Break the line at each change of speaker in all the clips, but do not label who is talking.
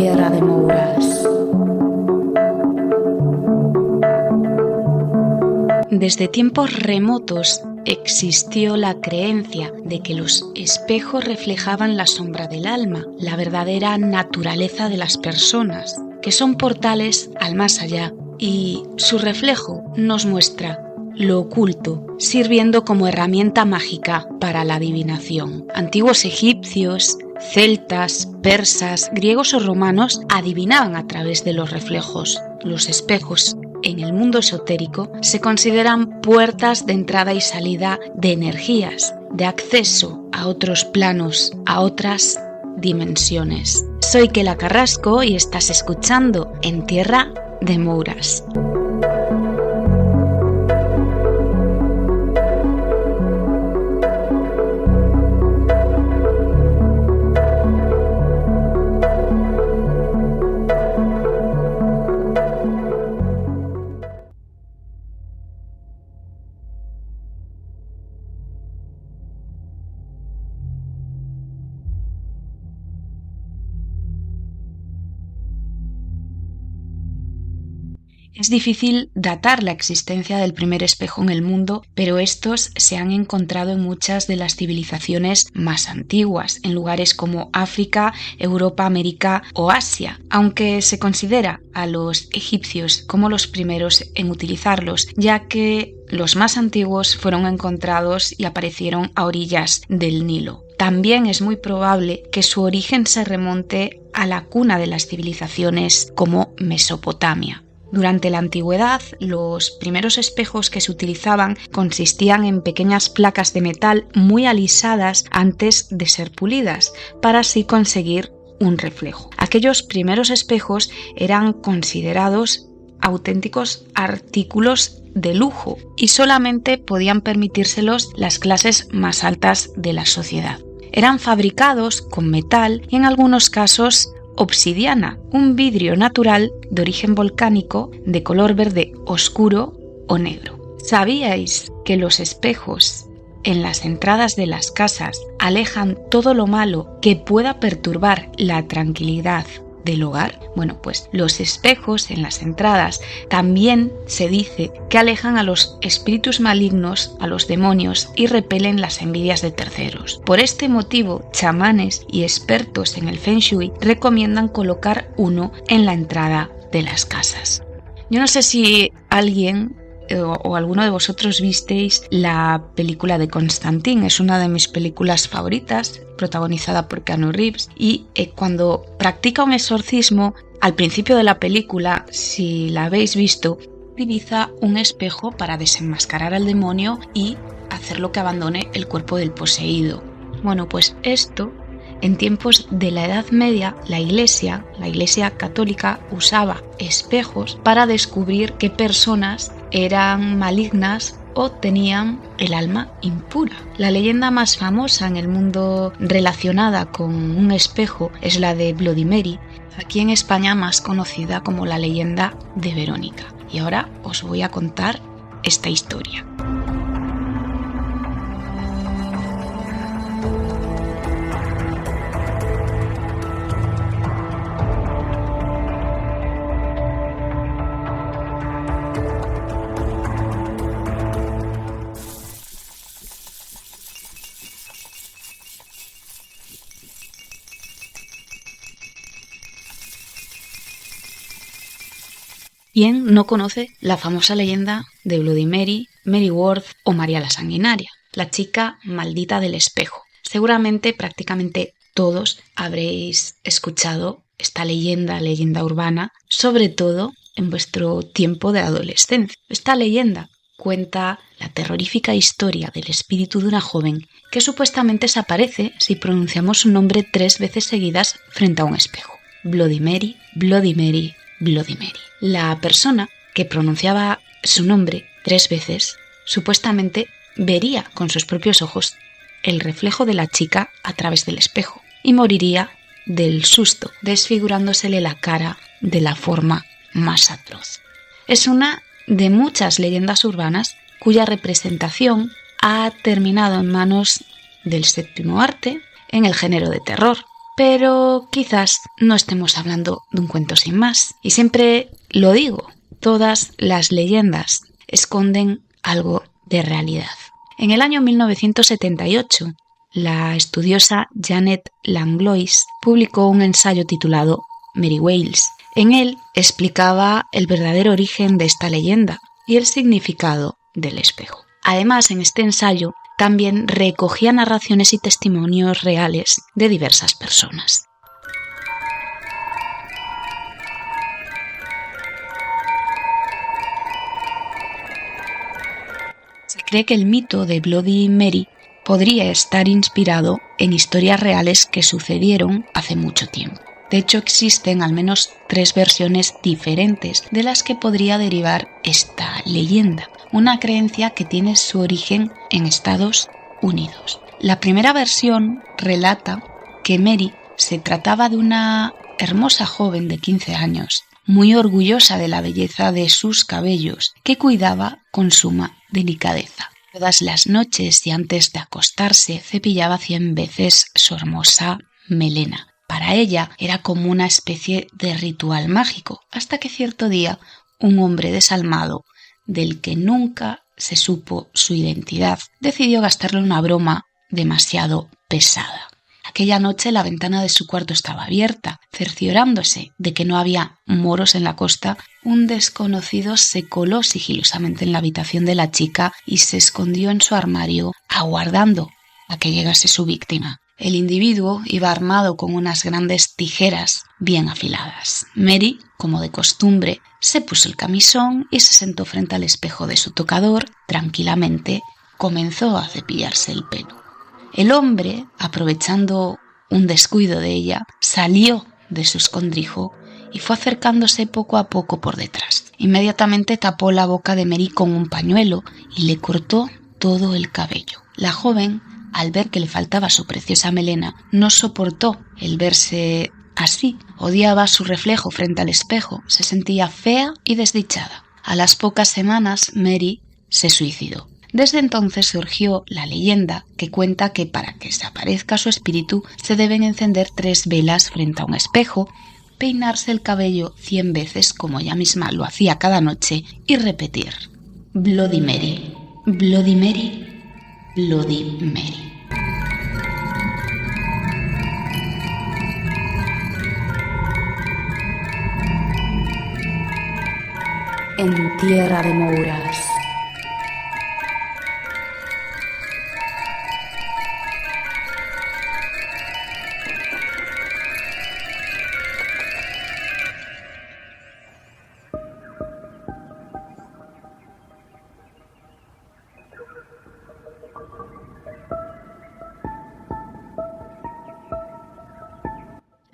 tierra de Mouras. Desde tiempos remotos existió la creencia de que los espejos reflejaban la sombra del alma, la verdadera naturaleza de las personas, que son portales al más allá, y su reflejo nos muestra lo oculto, sirviendo como herramienta mágica para la adivinación. Antiguos egipcios, celtas, persas, griegos o romanos adivinaban a través de los reflejos. Los espejos en el mundo esotérico se consideran puertas de entrada y salida de energías, de acceso a otros planos, a otras dimensiones. Soy Kela Carrasco y estás escuchando En Tierra de Mouras. Es difícil datar la existencia del primer espejo en el mundo, pero estos se han encontrado en muchas de las civilizaciones más antiguas, en lugares como África, Europa, América o Asia, aunque se considera a los egipcios como los primeros en utilizarlos, ya que los más antiguos fueron encontrados y aparecieron a orillas del Nilo. También es muy probable que su origen se remonte a la cuna de las civilizaciones como Mesopotamia. Durante la antigüedad, los primeros espejos que se utilizaban consistían en pequeñas placas de metal muy alisadas antes de ser pulidas, para así conseguir un reflejo. Aquellos primeros espejos eran considerados auténticos artículos de lujo y solamente podían permitírselos las clases más altas de la sociedad. Eran fabricados con metal y en algunos casos obsidiana, un vidrio natural de origen volcánico de color verde oscuro o negro. ¿Sabíais que los espejos en las entradas de las casas alejan todo lo malo que pueda perturbar la tranquilidad del hogar? Bueno, pues los espejos en las entradas también se dice que alejan a los espíritus malignos, a los demonios y repelen las envidias de terceros. Por este motivo, chamanes y expertos en el Feng Shui recomiendan colocar uno en la entrada de las casas. Yo no sé si alguien o alguno de vosotros visteis la película de Constantine. Es una de mis películas favoritas, protagonizada por Keanu Reeves, y cuando practica un exorcismo, al principio de la película, si la habéis visto, utiliza un espejo para desenmascarar al demonio y hacerlo que abandone el cuerpo del poseído. Bueno, pues esto, en tiempos de la Edad Media, la Iglesia católica usaba espejos para descubrir qué personas eran malignas o tenían el alma impura. La leyenda más famosa en el mundo relacionada con un espejo es la de Bloody Mary, aquí en España más conocida como la leyenda de Verónica. Y ahora os voy a contar esta historia. ¿Quién no conoce la famosa leyenda de Bloody Mary, Mary Worth o María la Sanguinaria, la chica maldita del espejo? Seguramente prácticamente todos habréis escuchado esta leyenda urbana, sobre todo en vuestro tiempo de adolescencia. Esta leyenda cuenta la terrorífica historia del espíritu de una joven que supuestamente se aparece si pronunciamos su nombre 3 veces seguidas frente a un espejo. Bloody Mary, Bloody Mary, Bloody Mary. La persona que pronunciaba su nombre 3 veces supuestamente vería con sus propios ojos el reflejo de la chica a través del espejo y moriría del susto, desfigurándosele la cara de la forma más atroz. Es una de muchas leyendas urbanas cuya representación ha terminado en manos del séptimo arte en el género de terror. Pero quizás no estemos hablando de un cuento sin más. Y siempre lo digo, todas las leyendas esconden algo de realidad. En el año 1978, la estudiosa Janet Langlois publicó un ensayo titulado Mary Wales. En él explicaba el verdadero origen de esta leyenda y el significado del espejo. Además, en este ensayo también recogía narraciones y testimonios reales de diversas personas. Se cree que el mito de Bloody Mary podría estar inspirado en historias reales que sucedieron hace mucho tiempo. De hecho, existen al menos 3 versiones diferentes de las que podría derivar esta leyenda, una creencia que tiene su origen en Estados Unidos. La primera versión relata que Mary se trataba de una hermosa joven de 15 años, muy orgullosa de la belleza de sus cabellos, que cuidaba con suma delicadeza. Todas las noches y antes de acostarse cepillaba 100 veces su hermosa melena. Para ella era como una especie de ritual mágico, hasta que cierto día un hombre desalmado, del que nunca se supo su identidad, decidió gastarle una broma demasiado pesada. Aquella noche la ventana de su cuarto estaba abierta. Cerciorándose de que no había moros en la costa, un desconocido se coló sigilosamente en la habitación de la chica y se escondió en su armario, aguardando a que llegase su víctima. El individuo iba armado con unas grandes tijeras bien afiladas. Mary, como de costumbre, se puso el camisón y se sentó frente al espejo de su tocador. Tranquilamente comenzó a cepillarse el pelo. El hombre, aprovechando un descuido de ella, salió de su escondrijo y fue acercándose poco a poco por detrás. Inmediatamente tapó la boca de Mary con un pañuelo y le cortó todo el cabello. La joven, al ver que le faltaba su preciosa melena, no soportó el verse así. Odiaba su reflejo frente al espejo, se sentía fea y desdichada. A las pocas semanas, Mary se suicidó. Desde entonces surgió la leyenda que cuenta que para que se aparezca su espíritu se deben encender 3 velas frente a un espejo, peinarse el cabello 100 veces como ella misma lo hacía cada noche y repetir: Bloody Mary, Bloody Mary, Bloody Mary. En tierra de Mouras.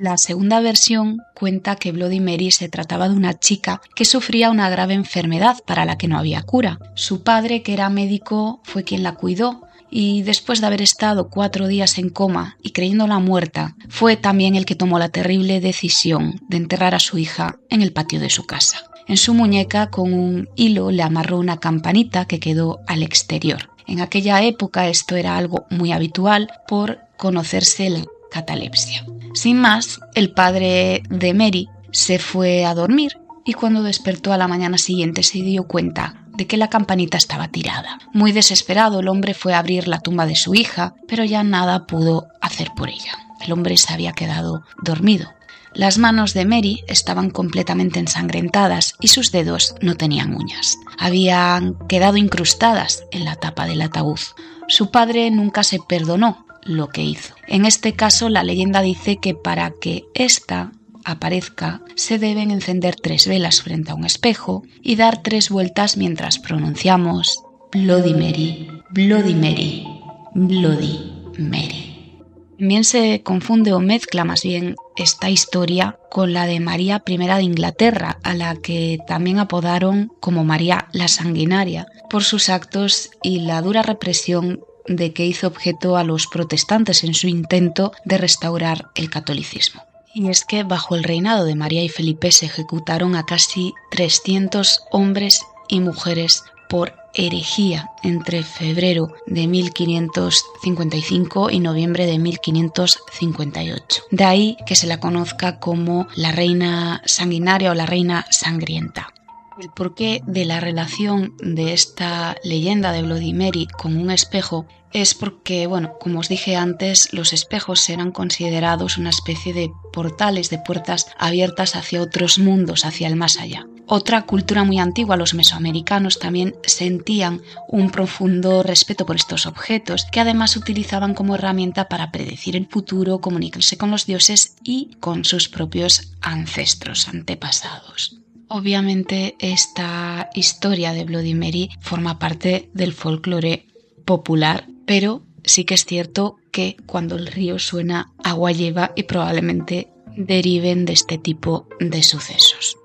La segunda versión cuenta que Bloody Mary se trataba de una chica que sufría una grave enfermedad para la que no había cura. Su padre, que era médico, fue quien la cuidó y después de haber estado 4 días en coma y creyéndola muerta, fue también el que tomó la terrible decisión de enterrar a su hija en el patio de su casa. En su muñeca, con un hilo, le amarró una campanita que quedó al exterior. En aquella época esto era algo muy habitual por conocerse la catalepsia. Sin más, el padre de Mary se fue a dormir y cuando despertó a la mañana siguiente se dio cuenta de que la campanita estaba tirada. Muy desesperado, el hombre fue a abrir la tumba de su hija, pero ya nada pudo hacer por ella. El hombre se había quedado dormido. Las manos de Mary estaban completamente ensangrentadas y sus dedos no tenían uñas. Habían quedado incrustadas en la tapa del ataúd. Su padre nunca se perdonó lo que hizo. En este caso, la leyenda dice que para que ésta aparezca, se deben encender 3 velas frente a un espejo y dar 3 vueltas mientras pronunciamos Bloody Mary, Bloody Mary, Bloody Mary. También se confunde o mezcla más bien esta historia con la de María I de Inglaterra, a la que también apodaron como María la Sanguinaria, por sus actos y la dura represión de que hizo objeto a los protestantes en su intento de restaurar el catolicismo. Y es que bajo el reinado de María y Felipe se ejecutaron a casi 300 hombres y mujeres por herejía entre febrero de 1555 y noviembre de 1558. De ahí que se la conozca como la reina sanguinaria o la reina sangrienta. El porqué de la relación de esta leyenda de Bloody Mary con un espejo es porque, como os dije antes, los espejos eran considerados una especie de portales, de puertas abiertas hacia otros mundos, hacia el más allá. Otra cultura muy antigua, los mesoamericanos, también sentían un profundo respeto por estos objetos, que además utilizaban como herramienta para predecir el futuro, comunicarse con los dioses y con sus propios ancestros, antepasados. Obviamente esta historia de Bloody Mary forma parte del folclore popular, pero sí que es cierto que cuando el río suena, agua lleva y probablemente deriven de este tipo de sucesos.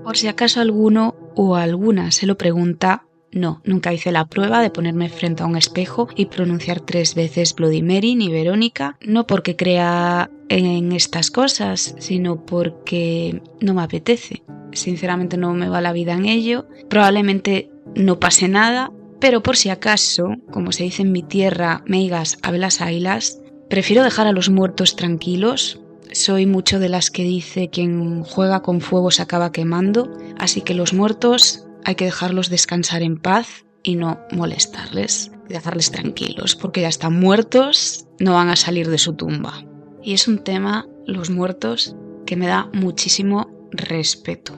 Por si acaso alguno o alguna se lo pregunta, no, nunca hice la prueba de ponerme frente a un espejo y pronunciar 3 veces Bloody Mary ni Verónica, no porque crea en estas cosas, sino porque no me apetece. Sinceramente no me va la vida en ello, probablemente no pase nada, pero por si acaso, como se dice en mi tierra, meigas habelas ailas, prefiero dejar a los muertos tranquilos. Soy mucho de las que dice quien juega con fuego se acaba quemando, así que los muertos hay que dejarlos descansar en paz y no molestarles, dejarles tranquilos, porque ya están muertos, no van a salir de su tumba. Y es un tema, los muertos, que me da muchísimo respeto.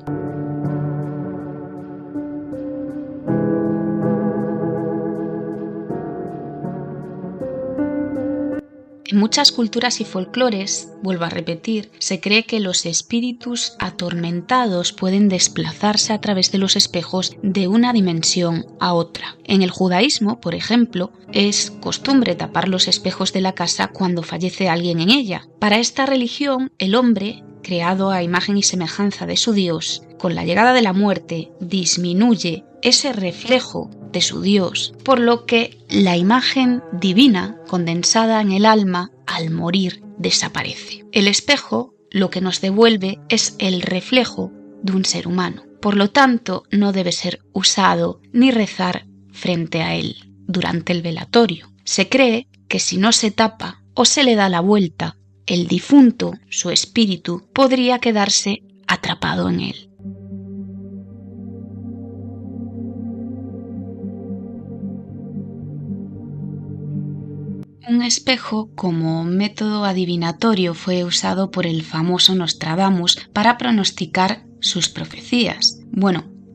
En muchas culturas y folclores, vuelvo a repetir, se cree que los espíritus atormentados pueden desplazarse a través de los espejos de una dimensión a otra. En el judaísmo, por ejemplo, es costumbre tapar los espejos de la casa cuando fallece alguien en ella. Para esta religión, el hombre, creado a imagen y semejanza de su Dios, con la llegada de la muerte disminuye ese reflejo de su Dios, por lo que la imagen divina condensada en el alma al morir desaparece. El espejo lo que nos devuelve es el reflejo de un ser humano, por lo tanto no debe ser usado ni rezar frente a él durante el velatorio. Se cree que si no se tapa o se le da la vuelta, el difunto, su espíritu, podría quedarse atrapado en él. Un espejo como método adivinatorio fue usado por el famoso Nostradamus para pronosticar sus profecías.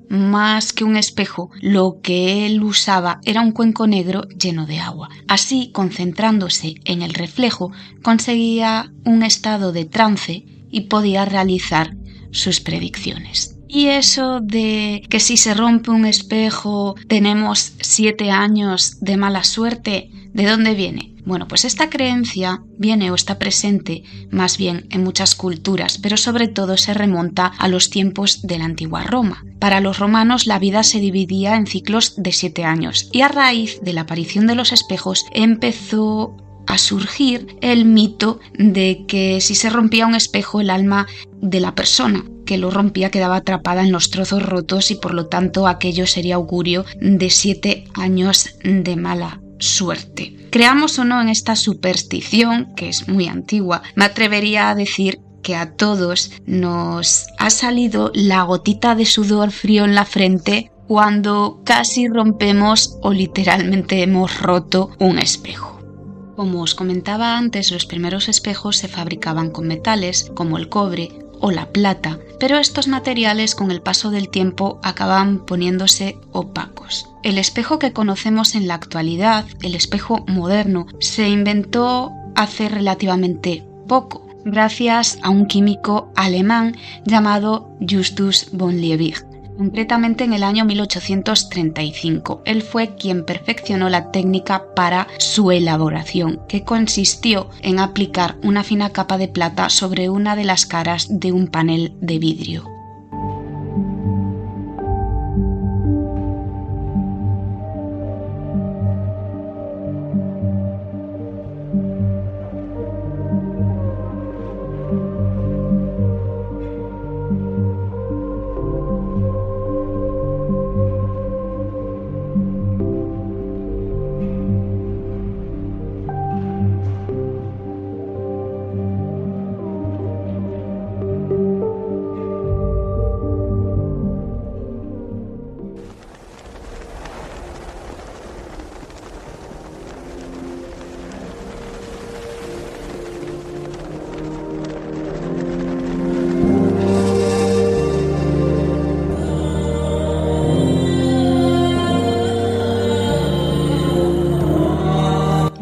Más que un espejo, lo que él usaba era un cuenco negro lleno de agua. Así, concentrándose en el reflejo, conseguía un estado de trance y podía realizar sus predicciones. Y eso de que si se rompe un espejo tenemos 7 años de mala suerte, ¿de dónde viene? Pues esta creencia viene o está presente más bien en muchas culturas, pero sobre todo se remonta a los tiempos de la antigua Roma. Para los romanos la vida se dividía en ciclos de 7 años y a raíz de la aparición de los espejos empezó a surgir el mito de que si se rompía un espejo el alma de la persona que lo rompía quedaba atrapada en los trozos rotos y por lo tanto aquello sería augurio de 7 años de mala suerte. Creamos o no en esta superstición, que es muy antigua, me atrevería a decir que a todos nos ha salido la gotita de sudor frío en la frente cuando casi rompemos o literalmente hemos roto un espejo. Como os comentaba antes, los primeros espejos se fabricaban con metales como el cobre o la plata, pero estos materiales con el paso del tiempo acaban poniéndose opacos. El espejo que conocemos en la actualidad, el espejo moderno, se inventó hace relativamente poco, gracias a un químico alemán llamado Justus von Liebig. concretamente en el año 1835. Él fue quien perfeccionó la técnica para su elaboración, que consistió en aplicar una fina capa de plata sobre una de las caras de un panel de vidrio.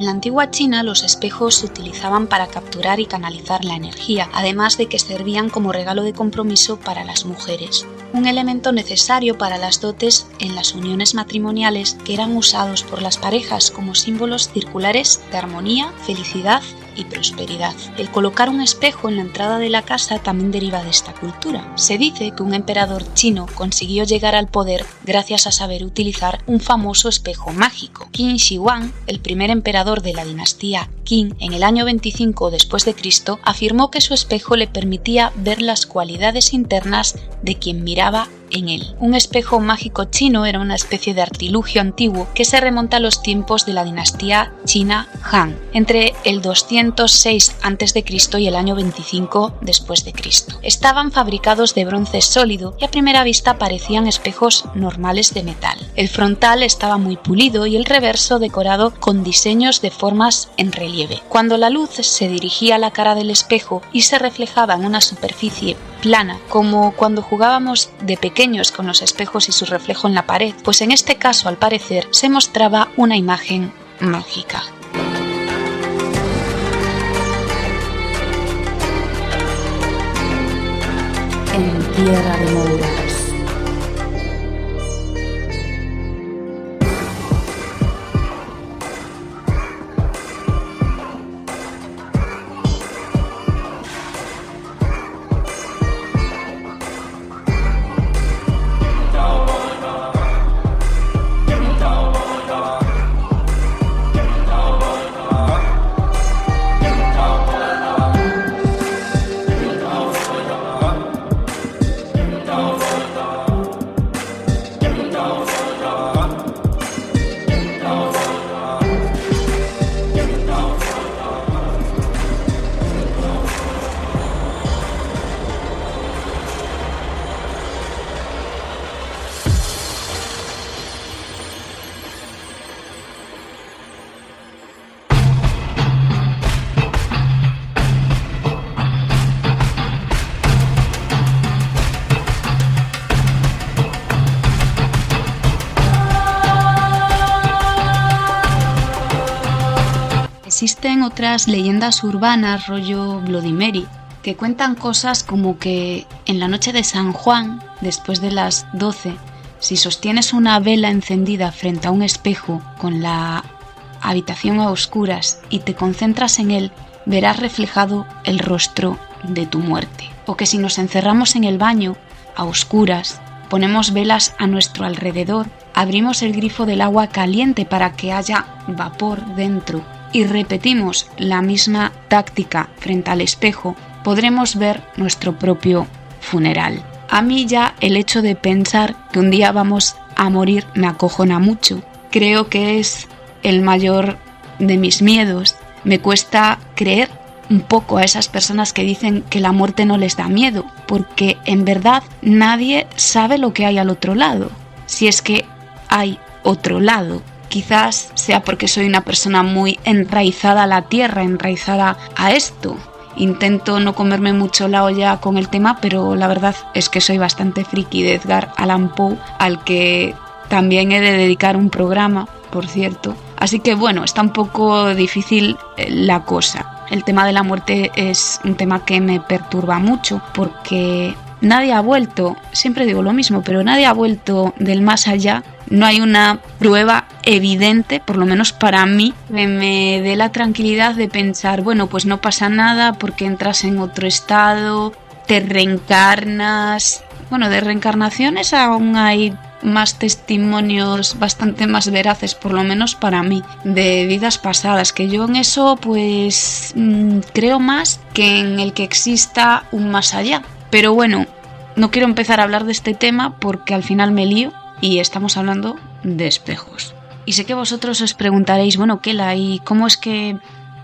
En la antigua China, los espejos se utilizaban para capturar y canalizar la energía, además de que servían como regalo de compromiso para las mujeres, un elemento necesario para las dotes en las uniones matrimoniales que eran usados por las parejas como símbolos circulares de armonía, felicidad y prosperidad. El colocar un espejo en la entrada de la casa también deriva de esta cultura. Se dice que un emperador chino consiguió llegar al poder gracias a saber utilizar un famoso espejo mágico. Qin Shi Huang, el primer emperador de la dinastía Qin en el año 25 después de Cristo, afirmó que su espejo le permitía ver las cualidades internas de quien miraba en él. Un espejo mágico chino era una especie de artilugio antiguo que se remonta a los tiempos de la dinastía china Han, entre el 206 a.C. y el año 25 después de Cristo. Estaban fabricados de bronce sólido y a primera vista parecían espejos normales de metal. El frontal estaba muy pulido y el reverso decorado con diseños de formas en relieve. Cuando la luz se dirigía a la cara del espejo y se reflejaba en una superficie plana, como cuando jugábamos de pequeños con los espejos y su reflejo en la pared, pues en este caso, al parecer, se mostraba una imagen mágica. En tierra de Mouras. Existen otras leyendas urbanas rollo Bloody Mary que cuentan cosas como que en la noche de San Juan, después de las 12, si sostienes una vela encendida frente a un espejo con la habitación a oscuras y te concentras en él, verás reflejado el rostro de tu muerte. O que si nos encerramos en el baño, a oscuras, ponemos velas a nuestro alrededor, abrimos el grifo del agua caliente para que haya vapor dentro y repetimos la misma táctica frente al espejo, podremos ver nuestro propio funeral. A mí ya el hecho de pensar que un día vamos a morir me acojona mucho. Creo que es el mayor de mis miedos. Me cuesta creer un poco a esas personas que dicen que la muerte no les da miedo, porque en verdad nadie sabe lo que hay al otro lado. Si es que hay otro lado. Quizás sea porque soy una persona muy enraizada a la tierra, enraizada a esto. Intento no comerme mucho la olla con el tema, pero la verdad es que soy bastante friki de Edgar Allan Poe, al que también he de dedicar un programa, por cierto. Así que bueno, está un poco difícil la cosa. El tema de la muerte es un tema que me perturba mucho porque nadie ha vuelto, siempre digo lo mismo, pero nadie ha vuelto del más allá. No hay una prueba evidente, por lo menos para mí, que me dé la tranquilidad de pensar, bueno, pues no pasa nada porque entras en otro estado, te reencarnas. Bueno, de reencarnaciones aún hay más testimonios bastante más veraces, por lo menos para mí, de vidas pasadas, que yo en eso pues creo más que en el que exista un más allá. Pero bueno, no quiero empezar a hablar de este tema porque al final me lío y estamos hablando de espejos. Y sé que vosotros os preguntaréis, bueno, Kela, ¿y cómo es que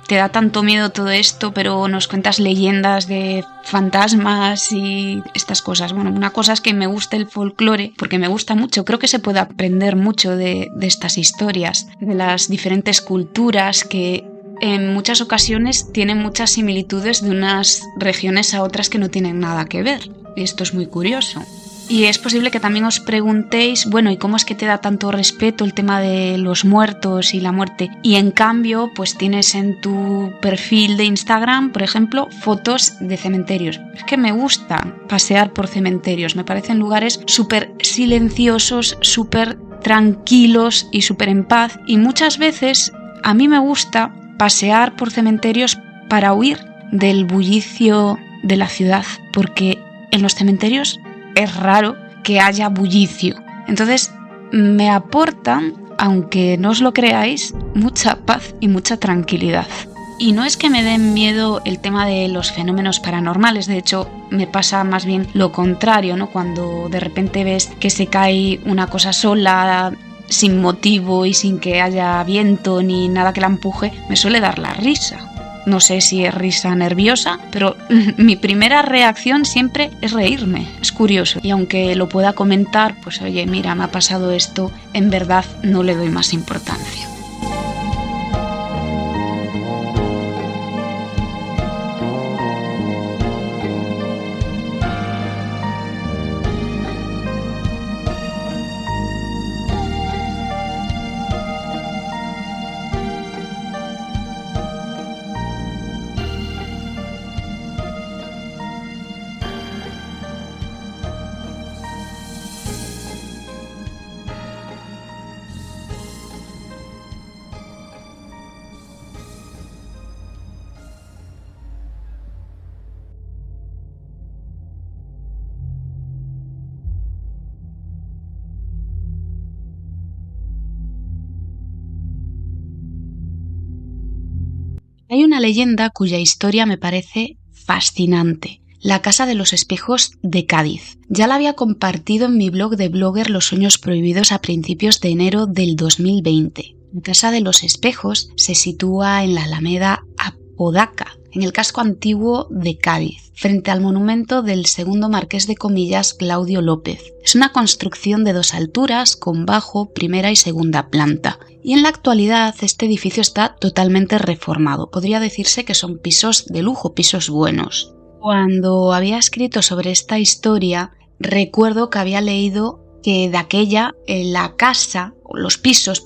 te da tanto miedo todo esto, pero nos cuentas leyendas de fantasmas y estas cosas? Bueno, una cosa es que me gusta el folclore, porque me gusta mucho. Creo que se puede aprender mucho de estas historias, de las diferentes culturas que en muchas ocasiones tienen muchas similitudes de unas regiones a otras que no tienen nada que ver. Y esto es muy curioso. Y es posible que también os preguntéis, bueno, ¿y cómo es que te da tanto respeto el tema de los muertos y la muerte? Y en cambio, pues tienes en tu perfil de Instagram, por ejemplo, fotos de cementerios. Es que me gusta pasear por cementerios, me parecen lugares súper silenciosos, súper tranquilos y súper en paz. Y muchas veces a mí me gusta pasear por cementerios para huir del bullicio de la ciudad, porque en los cementerios es raro que haya bullicio. Entonces me aportan, aunque no os lo creáis, mucha paz y mucha tranquilidad. Y no es que me den miedo el tema de los fenómenos paranormales, de hecho me pasa más bien lo contrario, ¿no? Cuando de repente ves que se cae una cosa sola, sin motivo y sin que haya viento ni nada que la empuje, me suele dar la risa. No sé si es risa nerviosa, pero mi primera reacción siempre es reírme. Es curioso. Y aunque lo pueda comentar, pues oye, mira, me ha pasado esto, en verdad no le doy más importancia. Hay una leyenda cuya historia me parece fascinante. La Casa de los Espejos de Cádiz. Ya la había compartido en mi blog de blogger Los Sueños Prohibidos a principios de enero del 2020. La Casa de los Espejos se sitúa en la Alameda Apodaca, en el casco antiguo de Cádiz, frente al monumento del segundo marqués de Comillas, Claudio López. Es una construcción de 2 alturas, con bajo, primera y segunda planta. Y en la actualidad este edificio está totalmente reformado. Podría decirse que son pisos de lujo, pisos buenos. Cuando había escrito sobre esta historia, recuerdo que había leído que de aquella, la casa, o los pisos,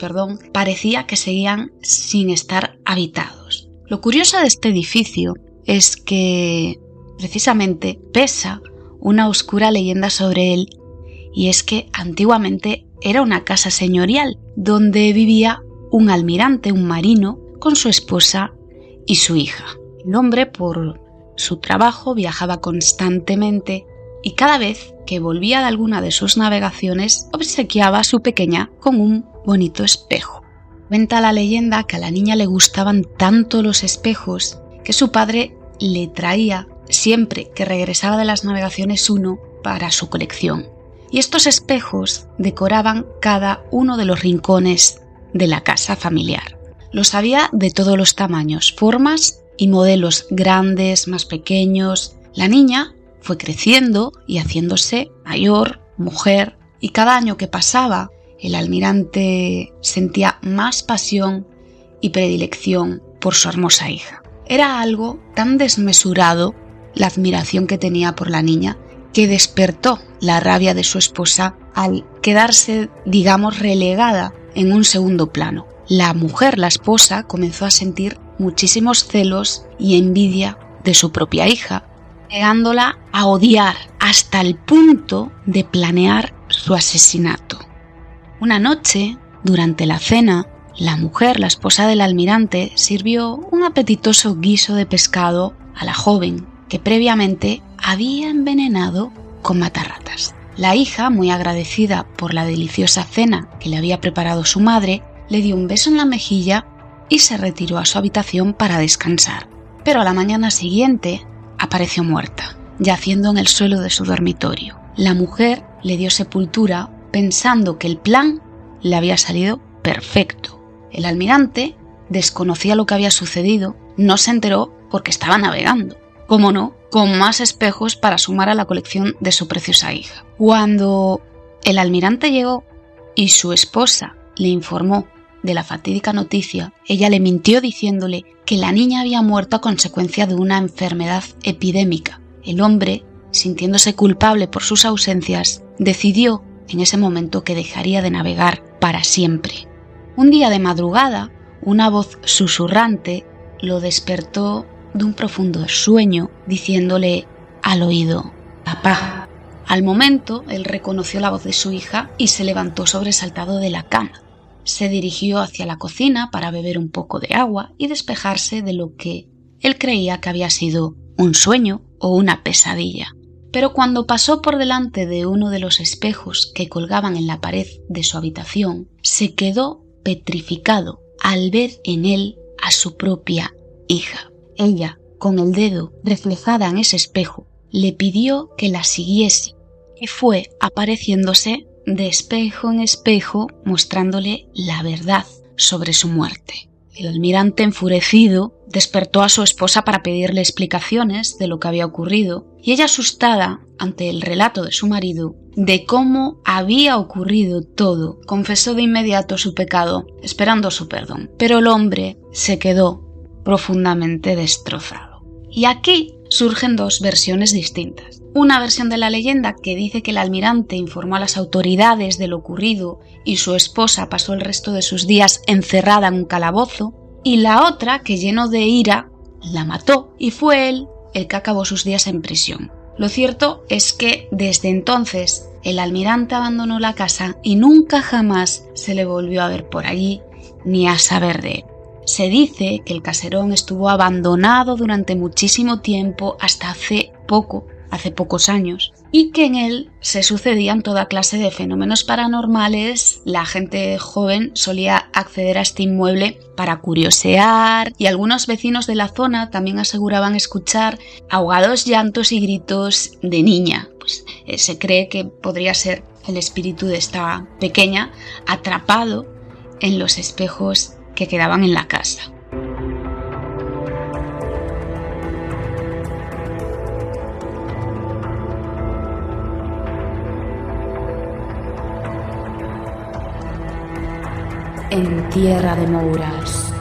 parecía que seguían sin estar habitados. Lo curioso de este edificio es que, precisamente, pesa una oscura leyenda sobre él, y es que antiguamente era una casa señorial, donde vivía un almirante, un marino, con su esposa y su hija. El hombre, por su trabajo, viajaba constantemente y cada vez que volvía de alguna de sus navegaciones, obsequiaba a su pequeña con un bonito espejo. Cuenta la leyenda que a la niña le gustaban tanto los espejos que su padre le traía siempre que regresaba de las navegaciones uno para su colección. Y estos espejos decoraban cada uno de los rincones de la casa familiar. Los había de todos los tamaños, formas y modelos, grandes, más pequeños. La niña fue creciendo y haciéndose mayor, mujer, y cada año que pasaba, el almirante sentía más pasión y predilección por su hermosa hija. Era algo tan desmesurado la admiración que tenía por la niña, que despertó la rabia de su esposa al quedarse, digamos, relegada en un segundo plano. La mujer, la esposa, comenzó a sentir muchísimos celos y envidia de su propia hija. llegándola a odiar hasta el punto de planear su asesinato. Una noche, durante la cena, la mujer, la esposa del almirante, sirvió un apetitoso guiso de pescado a la joven que previamente había envenenado con matarratas. La hija, muy agradecida por la deliciosa cena que le había preparado su madre, le dio un beso en la mejilla y se retiró a su habitación para descansar. Pero a la mañana siguiente apareció muerta, yaciendo en el suelo de su dormitorio. La mujer le dio sepultura pensando que el plan le había salido perfecto. El almirante desconocía lo que había sucedido, no se enteró porque estaba navegando. Cómo no, con más espejos para sumar a la colección de su preciosa hija. Cuando el almirante llegó y su esposa le informó de la fatídica noticia, ella le mintió diciéndole que la niña había muerto a consecuencia de una enfermedad epidémica. El hombre, sintiéndose culpable por sus ausencias, decidió en ese momento que dejaría de navegar para siempre. Un día de madrugada, una voz susurrante lo despertó de un profundo sueño, diciéndole al oído: «Papá». Al momento, él reconoció la voz de su hija y se levantó sobresaltado de la cama. Se dirigió hacia la cocina para beber un poco de agua y despejarse de lo que él creía que había sido un sueño o una pesadilla. Pero cuando pasó por delante de uno de los espejos que colgaban en la pared de su habitación, se quedó petrificado al ver en él a su propia hija. Ella, con el dedo reflejada en ese espejo, le pidió que la siguiese y fue apareciéndose de espejo en espejo mostrándole la verdad sobre su muerte. El almirante, enfurecido, despertó a su esposa para pedirle explicaciones de lo que había ocurrido y ella, asustada ante el relato de su marido de cómo había ocurrido todo, confesó de inmediato su pecado, esperando su perdón. Pero el hombre se quedó profundamente destrozado. Y aquí surgen dos versiones distintas. Una versión de la leyenda que dice que el almirante informó a las autoridades de lo ocurrido y su esposa pasó el resto de sus días encerrada en un calabozo, y la otra que, lleno de ira, la mató y fue él el que acabó sus días en prisión. Lo cierto es que desde entonces el almirante abandonó la casa y nunca jamás se le volvió a ver por allí ni a saber de él. Se dice que el caserón estuvo abandonado durante muchísimo tiempo, hasta hace pocos años, y que en él se sucedían toda clase de fenómenos paranormales. La gente joven solía acceder a este inmueble para curiosear y algunos vecinos de la zona también aseguraban escuchar ahogados llantos y gritos de niña. Se cree que podría ser el espíritu de esta pequeña atrapado en los espejos que quedaban en la casa. En tierra de Mouras.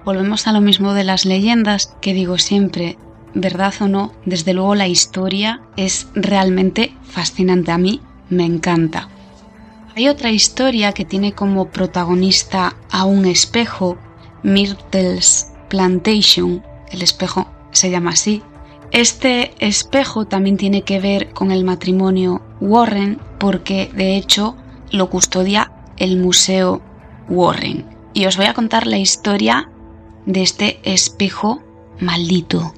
Volvemos a lo mismo de las leyendas, que digo siempre, verdad o no, desde luego la historia es realmente fascinante. A mí me encanta. Hay otra historia que tiene como protagonista a un espejo, Myrtle's Plantation. El espejo se llama así. Este espejo también tiene que ver con el matrimonio Warren, porque de hecho lo custodia el Museo Warren. Y os voy a contar la historia de este espejo maldito.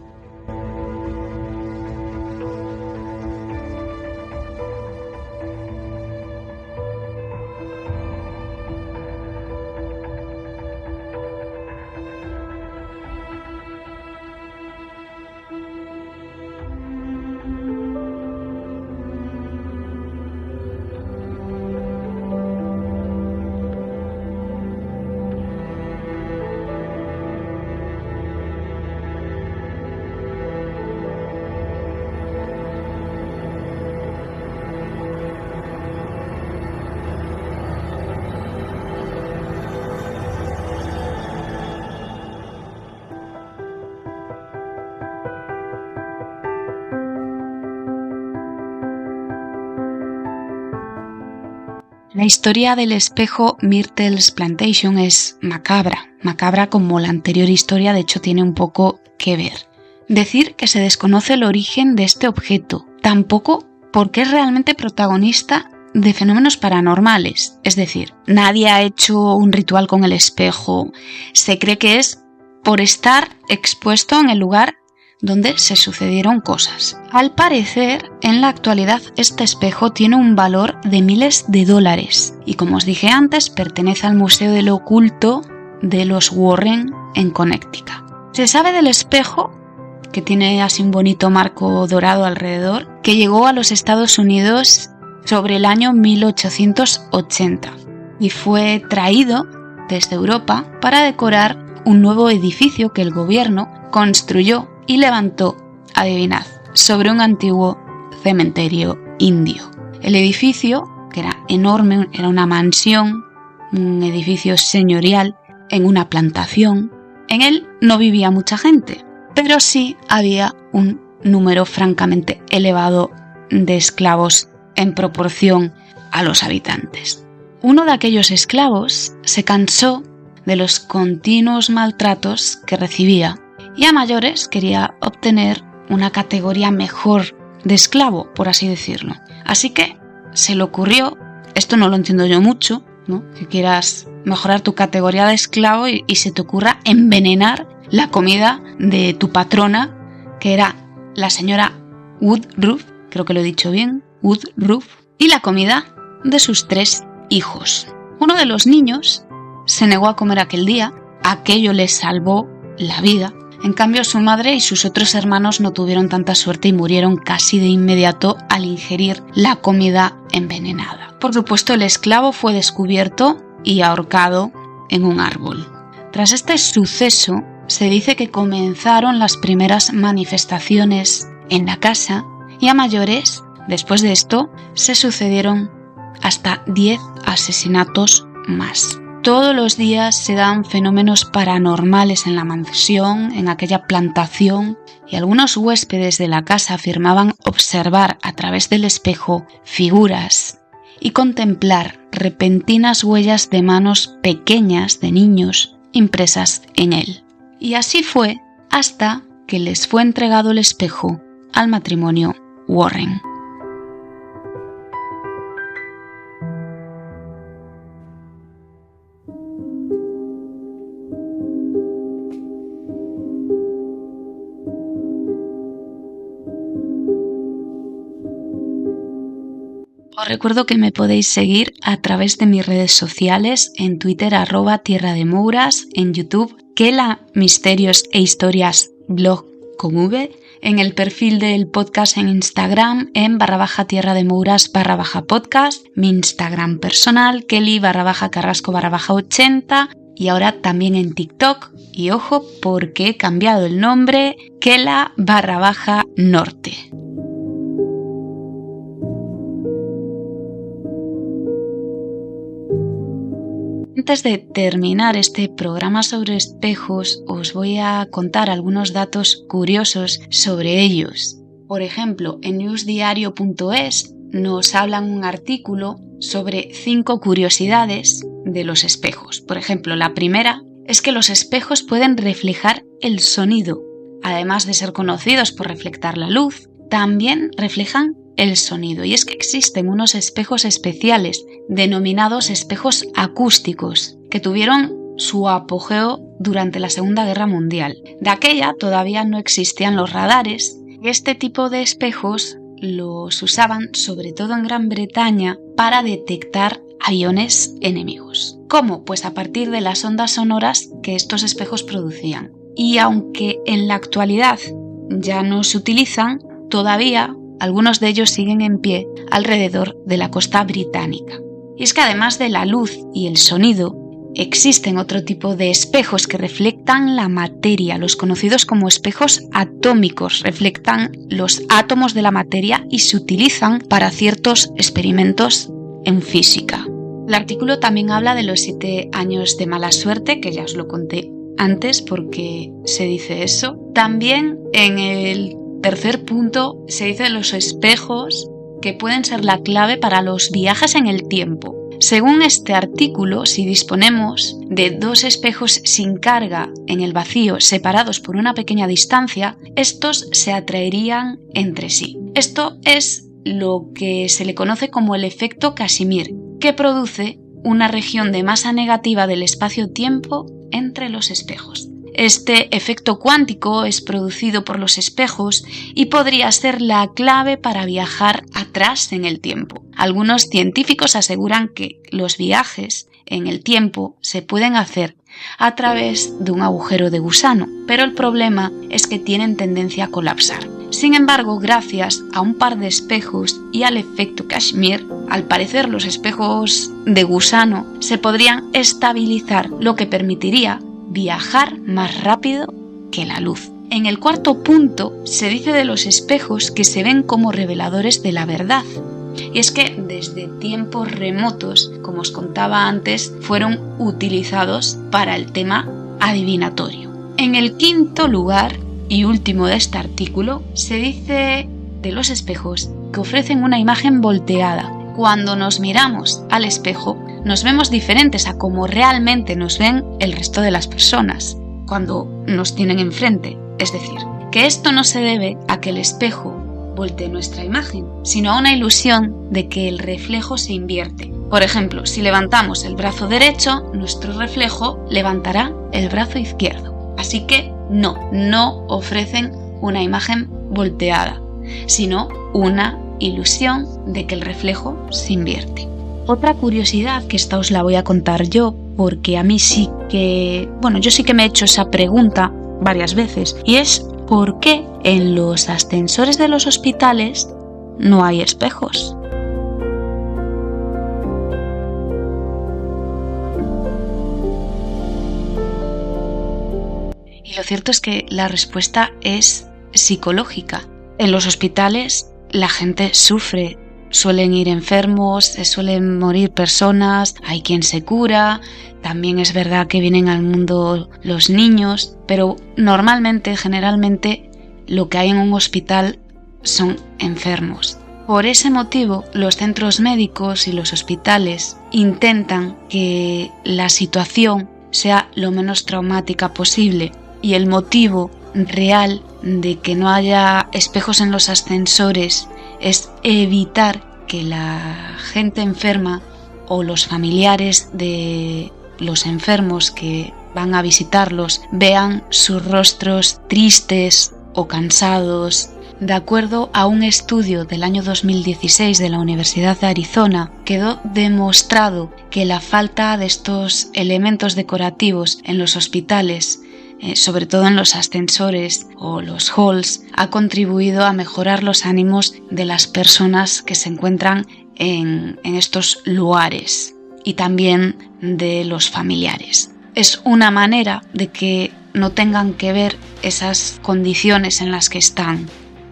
La historia del espejo Myrtle's Plantation es macabra como la anterior historia, de hecho tiene un poco que ver. Decir que se desconoce el origen de este objeto, tampoco porque es realmente protagonista de fenómenos paranormales. Es decir, nadie ha hecho un ritual con el espejo. Se cree que es por estar expuesto en el lugar donde se sucedieron cosas. Al parecer, en la actualidad este espejo tiene un valor de miles de dólares y, como os dije antes, pertenece al Museo del Oculto de los Warren en Connecticut. Se sabe del espejo, que tiene así un bonito marco dorado alrededor, que llegó a los Estados Unidos sobre el año 1880 y fue traído desde Europa para decorar un nuevo edificio que el gobierno construyó y levantó, adivinad, sobre un antiguo cementerio indio. El edificio, que era enorme, era una mansión, un edificio señorial en una plantación. En él no vivía mucha gente, pero sí había un número francamente elevado de esclavos en proporción a los habitantes. Uno de aquellos esclavos se cansó de los continuos maltratos que recibía y a mayores quería obtener una categoría mejor de esclavo, por así decirlo. Así que se le ocurrió, esto no lo entiendo yo mucho, ¿no? Que quieras mejorar tu categoría de esclavo y se te ocurra envenenar la comida de tu patrona, que era la señora Woodruff, creo que lo he dicho bien, Woodruff, y la comida de sus 3 hijos. Uno de los niños se negó a comer aquel día, aquello le salvó la vida. En cambio, su madre y sus otros hermanos no tuvieron tanta suerte y murieron casi de inmediato al ingerir la comida envenenada. Por supuesto, el esclavo fue descubierto y ahorcado en un árbol. Tras este suceso, se dice que comenzaron las primeras manifestaciones en la casa y a mayores, después de esto, se sucedieron hasta 10 asesinatos más. Todos los días se dan fenómenos paranormales en la mansión, en aquella plantación, y algunos huéspedes de la casa afirmaban observar a través del espejo figuras y contemplar repentinas huellas de manos pequeñas de niños impresas en él. Y así fue hasta que les fue entregado el espejo al matrimonio Warren. Os recuerdo que me podéis seguir a través de mis redes sociales, en Twitter @tierrademouras, en YouTube Kela Misterios e Historias blog con V, en el perfil del podcast en Instagram en /tierrademouras /podcast, mi Instagram personal Kelly_Carrasco_80 y ahora también en TikTok. Y ojo, porque he cambiado el nombre, Kela_Norte. Antes de terminar este programa sobre espejos, os voy a contar algunos datos curiosos sobre ellos. Por ejemplo, en newsdiario.es nos hablan un artículo sobre 5 curiosidades de los espejos. Por ejemplo, la primera es que los espejos pueden reflejar el sonido. Además de ser conocidos por reflectar la luz, también reflejan el sonido. Y es que existen unos espejos especiales denominados espejos acústicos que tuvieron su apogeo durante la Segunda Guerra Mundial. De aquella todavía no existían los radares y este tipo de espejos los usaban sobre todo en Gran Bretaña para detectar aviones enemigos. ¿Cómo? Pues a partir de las ondas sonoras que estos espejos producían. Y aunque en la actualidad ya no se utilizan, todavía algunos de ellos siguen en pie alrededor de la costa británica. Y es que además de la luz y el sonido, existen otro tipo de espejos que reflectan la materia, los conocidos como espejos atómicos, reflectan los átomos de la materia y se utilizan para ciertos experimentos en física. El artículo también habla de los 7 años de mala suerte, que ya os lo conté antes porque se dice eso. También en el tercer punto se dice de los espejos que pueden ser la clave para los viajes en el tiempo. Según este artículo, si disponemos de 2 espejos sin carga en el vacío separados por una pequeña distancia, estos se atraerían entre sí. Esto es lo que se le conoce como el efecto Casimir, que produce una región de masa negativa del espacio-tiempo entre los espejos. Este efecto cuántico es producido por los espejos y podría ser la clave para viajar atrás en el tiempo. Algunos científicos aseguran que los viajes en el tiempo se pueden hacer a través de un agujero de gusano, pero el problema es que tienen tendencia a colapsar. Sin embargo, gracias a un par de espejos y al efecto Kashmir, al parecer los espejos de gusano se podrían estabilizar, lo que permitiría viajar más rápido que la luz. En el cuarto punto se dice de los espejos que se ven como reveladores de la verdad. Y es que desde tiempos remotos, como os contaba antes, fueron utilizados para el tema adivinatorio. En el quinto lugar y último de este artículo, se dice de los espejos que ofrecen una imagen volteada. Cuando nos miramos al espejo, nos vemos diferentes a como realmente nos ven el resto de las personas cuando nos tienen enfrente. Es decir, que esto no se debe a que el espejo voltee nuestra imagen, sino a una ilusión de que el reflejo se invierte. Por ejemplo, si levantamos el brazo derecho, nuestro reflejo levantará el brazo izquierdo. Así que no ofrecen una imagen volteada, sino una ilusión de que el reflejo se invierte. Otra curiosidad, que esta os la voy a contar yo, porque a mí yo sí que me he hecho esa pregunta varias veces, y es ¿por qué en los ascensores de los hospitales no hay espejos? Y lo cierto es que la respuesta es psicológica. En los hospitales la gente sufre, suelen ir enfermos, suelen morir personas, hay quien se cura, también es verdad que vienen al mundo los niños, pero generalmente, lo que hay en un hospital son enfermos. Por ese motivo, los centros médicos y los hospitales intentan que la situación sea lo menos traumática posible, y el motivo real de que no haya espejos en los ascensores es evitar que la gente enferma o los familiares de los enfermos que van a visitarlos vean sus rostros tristes o cansados. De acuerdo a un estudio del año 2016 de la Universidad de Arizona, quedó demostrado que la falta de estos elementos decorativos en los hospitales, sobre todo en los ascensores o los halls, ha contribuido a mejorar los ánimos de las personas que se encuentran en estos lugares y también de los familiares. Es una manera de que no tengan que ver esas condiciones en las que están.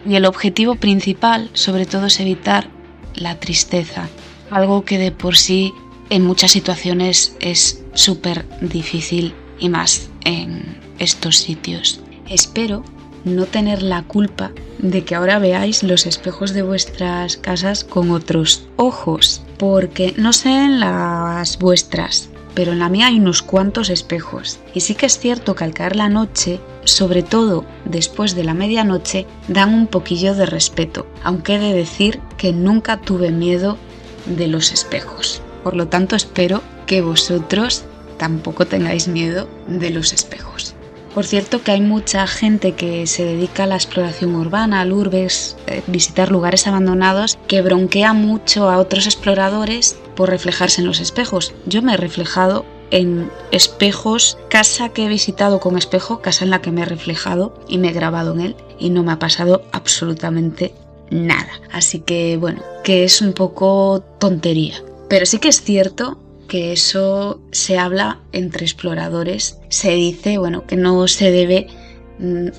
Y el objetivo principal, sobre todo, es evitar la tristeza, algo que de por sí en muchas situaciones es súper difícil, y más en estos sitios. Espero no tener la culpa de que ahora veáis los espejos de vuestras casas con otros ojos, porque no sé en las vuestras, pero en la mía hay unos cuantos espejos. Y sí que es cierto que al caer la noche, sobre todo después de la medianoche, dan un poquillo de respeto, aunque he de decir que nunca tuve miedo de los espejos. Por lo tanto, espero que vosotros tampoco tengáis miedo de los espejos. Por cierto, que hay mucha gente que se dedica a la exploración urbana, al urbex, visitar lugares abandonados, que bronquea mucho a otros exploradores por reflejarse en los espejos. Yo me he reflejado en espejos, casa que he visitado con espejo, casa en la que me he reflejado y me he grabado en él, y no me ha pasado absolutamente nada. Así que que es un poco tontería. Pero sí que es cierto que eso se habla entre exploradores. Se dice, que no se debe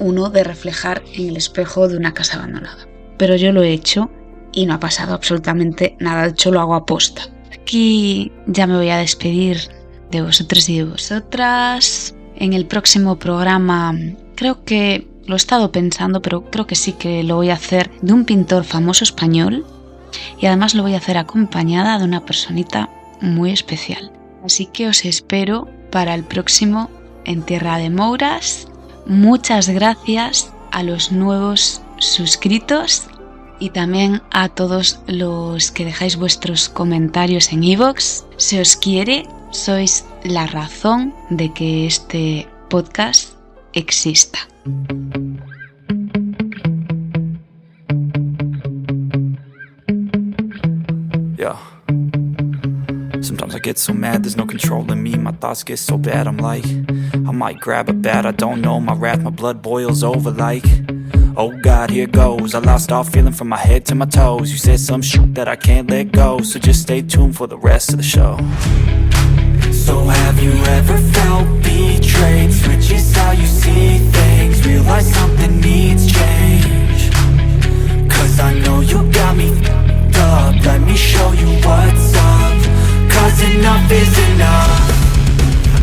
uno de reflejar en el espejo de una casa abandonada. Pero yo lo he hecho y no ha pasado absolutamente nada. De hecho, lo hago aposta. Aquí ya me voy a despedir de vosotros y de vosotras. En el próximo programa, creo que lo he estado pensando, pero creo que sí que lo voy a hacer, de un pintor famoso español. Y además lo voy a hacer acompañada de una personita muy especial. Así que os espero para el próximo En Tierra de Mouras. Muchas gracias a los nuevos suscritos y también a todos los que dejáis vuestros comentarios en iVoox. Se os quiere, sois la razón de que este podcast exista.
Yeah. Sometimes I get so mad, there's no controlling me. My thoughts get so bad, I'm like, I might grab a bat, I don't know. My wrath, my blood boils over like, oh God, here goes. I lost all feeling from my head to my toes. You said some shit that I can't let go, so just stay tuned for the rest of the show. So have you ever felt betrayed? Switches how you see things, realize something needs change. Cause I know you got me f***ed up, let me show you what's up. Cause enough is enough.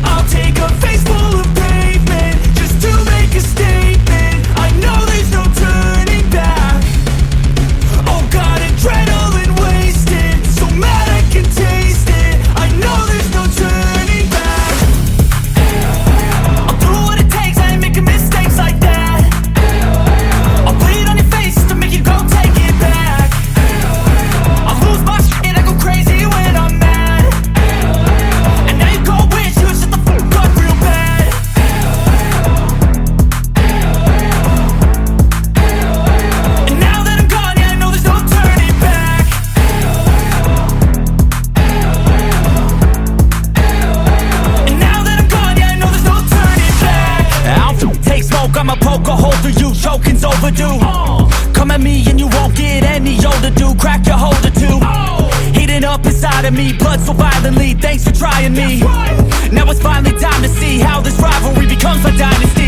I'll take a face full of pavement just to make a statement. I know there's no turning back. Oh God, adrenaline wasted, so mad I can taste it. I know there's no turning back. I'll do what it takes, I ain't making mistakes like that. I'll bleed on your face to make you go take it back. I'll lose my shit and I go crazy when I'm mad. And now you go wish you would shut the fuck up real bad. And now that I'm gone, yeah, I know there's no turning back. And now that I'm gone, yeah, I know there's no turning back. I don't take smoke, I'ma poke a hole through you, choking's overdue. Come at me and you won't get any older, dude. Crack your holder too. Heating up inside of me, blood so violently. Thanks for trying me. Now it's finally time to see how this rivalry becomes a dynasty.